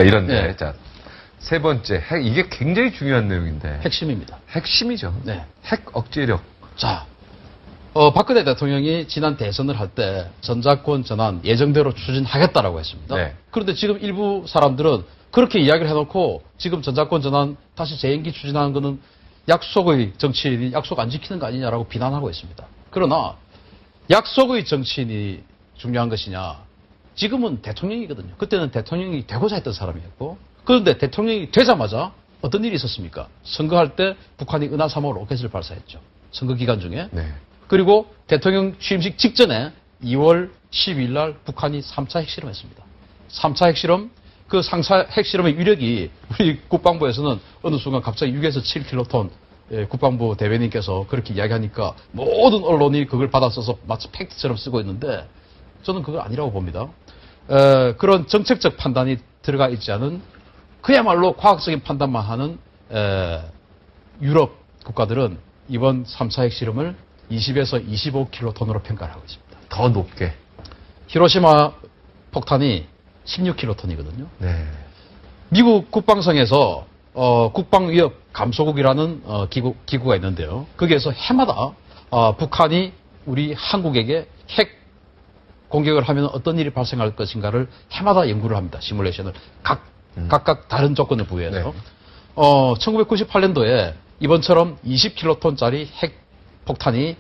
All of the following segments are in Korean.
이런데. 네. 자, 세 번째, 핵. 이게 굉장히 중요한 내용인데. 핵심입니다. 핵심이죠. 네. 핵 억제력. 자, 박근혜 대통령이 지난 대선을 할 때 전자권 전환 예정대로 추진하겠다라고 했습니다. 네. 그런데 지금 일부 사람들은 그렇게 이야기를 해놓고 지금 전자권 전환 다시 재임기 추진하는 거는 약속의 정치인이 약속 안 지키는 거 아니냐라고 비난하고 있습니다. 그러나 약속의 정치인이 중요한 것이냐? 지금은 대통령이거든요. 그때는 대통령이 되고자 했던 사람이었고, 그런데 대통령이 되자마자 어떤 일이 있었습니까? 선거할 때 북한이 은하 3호 로켓을 발사했죠. 선거 기간 중에. 네. 그리고 대통령 취임식 직전에 2월 12일 날 북한이 3차 핵실험했습니다. 3차 핵실험, 그 3차 핵실험의 위력이 우리 국방부에서는 어느 순간 갑자기 6에서 7킬로톤 국방부 대변인께서 그렇게 이야기하니까 모든 언론이 그걸 받아써서 마치 팩트처럼 쓰고 있는데 저는 그거 아니라고 봅니다. 그런 정책적 판단이 들어가 있지 않은 그야말로 과학적인 판단만 하는 유럽 국가들은 이번 3차 핵실험을 20에서 25킬로톤으로 평가를 하고 있습니다. 더 높게. 히로시마 폭탄이 16킬로톤이거든요. 네. 미국 국방성에서 국방위협 감소국이라는 기구가 있는데요. 거기에서 해마다 북한이 우리 한국에게 핵 공격을 하면 어떤 일이 발생할 것인가를 해마다 연구를 합니다. 시뮬레이션을 각각 다른 조건을 부여해서. 네. 1998년도에 이번처럼 20킬로톤짜리 핵 폭탄이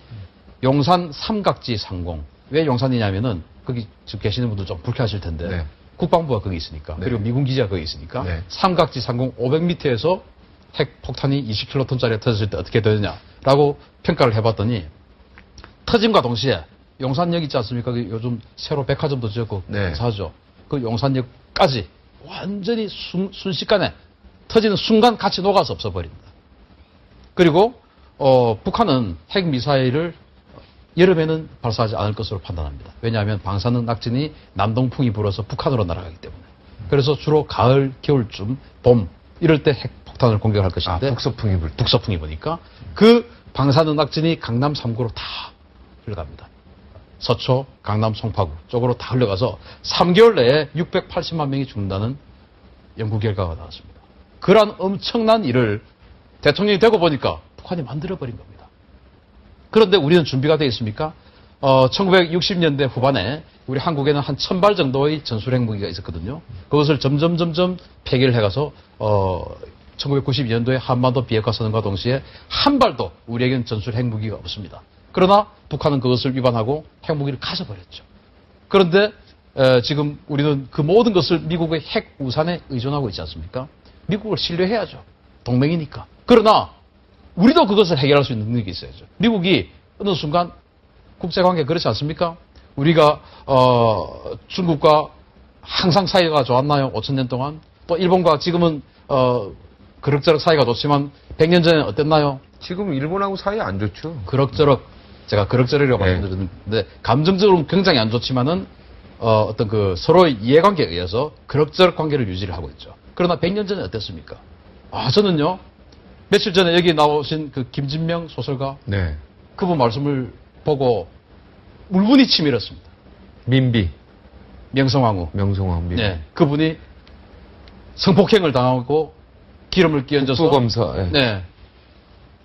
용산 삼각지 상공. 왜 용산이냐면은 거기 지금 계시는 분들 좀 불쾌하실 텐데 네. 국방부가 거기 있으니까 네. 그리고 미군 기지가 거기 있으니까 네. 삼각지 상공 500m에서 핵 폭탄이 20킬로톤짜리가 터졌을 때 어떻게 되느냐라고 평가를 해봤더니 터짐과 동시에 용산역 있지 않습니까? 요즘 새로 백화점도 지었고 네. 사죠. 그 용산역까지 완전히 순식간에 터지는 순간 같이 녹아서 없어버립니다. 그리고 북한은 핵 미사일을 여름에는 발사하지 않을 것으로 판단합니다. 왜냐하면 방사능 낙진이 남동풍이 불어서 북한으로 날아가기 때문에. 그래서 주로 가을, 겨울쯤, 봄 이럴 때 핵 폭탄을 공격할 것인데 북서풍이 불 때. 북서풍이 부니까 그 방사능 낙진이 강남 3구로 다 흘러갑니다. 서초, 강남, 송파구 쪽으로 다 흘러가서 3개월 내에 680만 명이 죽는다는 연구 결과가 나왔습니다. 그러한 엄청난 일을 대통령이 되고 보니까 북한이 만들어버린 겁니다. 그런데 우리는 준비가 되어 있습니까? 1960년대 후반에 우리 한국에는 한 1000발 정도의 전술핵무기가 있었거든요. 그것을 점점 폐기를 해가서 1992년도에 한반도 비핵화 선언과 동시에 한 발도 우리에게는 전술핵무기가 없습니다. 그러나 북한은 그것을 위반하고 핵무기를 가져버렸죠. 그런데 지금 우리는 그 모든 것을 미국의 핵 우산에 의존하고 있지 않습니까? 미국을 신뢰해야죠. 동맹이니까. 그러나 우리도 그것을 해결할 수 있는 능력이 있어야죠. 미국이 어느 순간 국제관계 그렇지 않습니까? 우리가 중국과 항상 사이가 좋았나요? 5000년 동안. 또 일본과 지금은 그럭저럭 사이가 좋지만 100년 전에는 어땠나요? 지금 일본하고 사이 안 좋죠. 그럭저럭 제가 그럭저럭이라고 네. 말씀드렸는데 감정적으로는 굉장히 안 좋지만은 어떤 그 서로의 이해관계에 의해서 그럭저럭 관계를 유지를 하고 있죠. 그러나 100년 전에 어땠습니까? 저는요 며칠 전에 여기 나오신 그 김진명 소설가 네. 그분 말씀을 보고 울분이 치밀었습니다. 민비. 명성황후. 명성황후. 민비. 네, 그분이 성폭행을 당하고 기름을 끼얹어서 국부검사. 예. 네,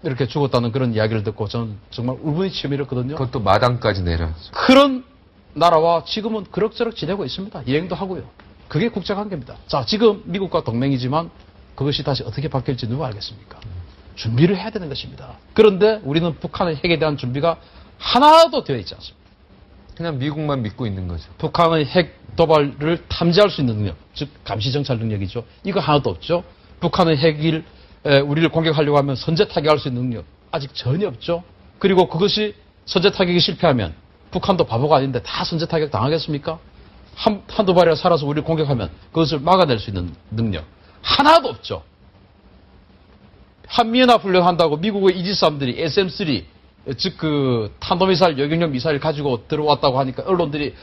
이렇게 죽었다는 그런 이야기를 듣고 저는 정말 울분이 치밀었거든요. 그것도 마당까지 내려. 그런 나라와 지금은 그럭저럭 지내고 있습니다. 여행도 하고요. 그게 국제관계입니다. 자, 지금 미국과 동맹이지만 그것이 다시 어떻게 바뀔지 누가 알겠습니까? 준비를 해야 되는 것입니다. 그런데 우리는 북한의 핵에 대한 준비가 하나도 되어 있지 않습니다. 그냥 미국만 믿고 있는 거죠. 북한의 핵 도발을 탐지할 수 있는 능력, 즉 감시정찰 능력이죠. 이거 하나도 없죠. 북한의 핵을 우리를 공격하려고 하면 선제 타격할 수 있는 능력 아직 전혀 없죠. 그리고 그것이 선제 타격이 실패하면 북한도 바보가 아닌데 다 선제 타격 당하겠습니까? 한두 발이라 살아서 우리를 공격하면 그것을 막아낼 수 있는 능력 하나도 없죠. 한미연합 훈련한다고 미국의 이지스함들이 SM-3 즉 그 탄도미사일 요격용 미사일 가지고 들어왔다고 하니까 언론들이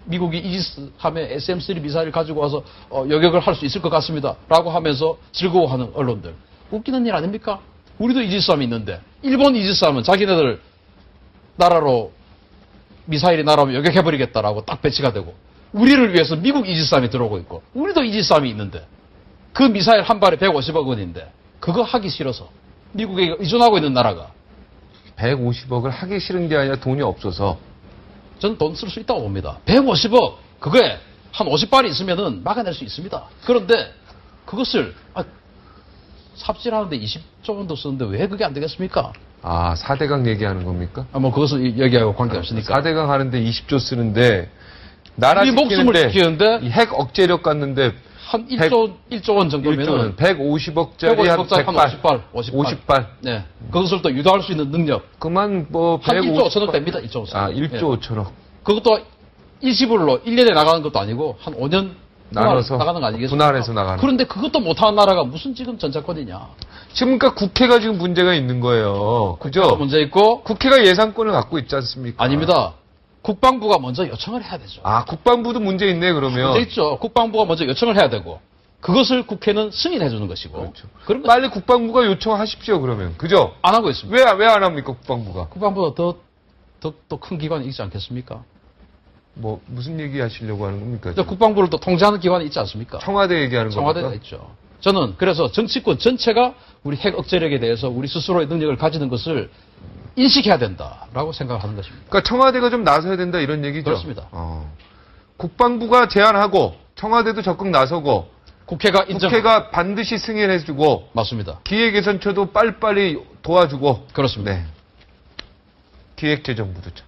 미국이 이지스함에 SM-3 미사일 가지고 와서 요격을 할 수 있을 것 같습니다 라고 하면서 즐거워하는 언론들 웃기는 일 아닙니까? 우리도 이지스함이 있는데 일본 이지스함은 자기네들 나라로 미사일이 날아오면 요격해버리겠다라고 딱 배치가 되고 우리를 위해서 미국 이지스함이 들어오고 있고 우리도 이지스함이 있는데 그 미사일 한 발에 150억 원인데 그거 하기 싫어서 미국에 의존하고 있는 나라가 150억을 하기 싫은 게 아니라 돈이 없어서. 저는 돈 쓸 수 있다고 봅니다. 150억 그거에 한 50발이 있으면은 막아낼 수 있습니다. 그런데 그것을 삽질하는데 20조 원도 쓰는데 왜 그게 안 되겠습니까? 아, 4대강 얘기하는 겁니까? 뭐 그것은 얘기하고 관계없으니까. 4대강 하는데 20조 쓰는데 나라 우리 목숨을 지키는데 이 핵 억제력 갔는데 한 1조 원 정도면은 150억짜리 한 100발, 50발. 네. 그것을 또 유도할 수 있는 능력. 그만 뭐 한 1조 150발. 5천억 됩니다. 1조 5천억. 아, 1조 5천억. 그것도 일시불로 1년에 나가는 것도 아니고 한 5년 나눠서 나가는 거 아니겠습니까? 분할해서 나가는. 그런데 그것도 못하는 나라가 무슨 지금 전자권이냐. 지금 그러니까 국회가 지금 문제가 있는 거예요. 그죠? 문제 있고 국회가 예산권을 갖고 있지 않습니까? 아닙니다. 국방부가 먼저 요청을 해야 되죠. 아, 국방부도 문제 있네, 그러면. 문제 있죠. 국방부가 먼저 요청을 해야 되고 그것을 국회는 승인해 주는 것이고. 그렇죠. 그런 거 빨리 국방부가 요청하십시오, 그러면. 그죠? 안 하고 있습니다. 왜 안 합니까, 국방부가? 국방부가 더 큰 기관이 있지 않겠습니까? 뭐, 무슨 얘기 하시려고 하는 겁니까? 저 국방부를 또 통제하는 기관이 있지 않습니까? 청와대 얘기하는 겁니까? 청와대가 있죠. 저는 그래서 정치권 전체가 우리 핵 억제력에 대해서 우리 스스로의 능력을 가지는 것을 인식해야 된다라고 생각하는 것입니다. 그러니까 청와대가 좀 나서야 된다, 이런 얘기죠? 그렇습니다. 국방부가 제안하고, 청와대도 적극 나서고, 국회가 인정. 국회가 반드시 승인해주고, 맞습니다. 기획예산처도 빨리빨리 도와주고, 그렇습니다. 네. 기획재정부도 참.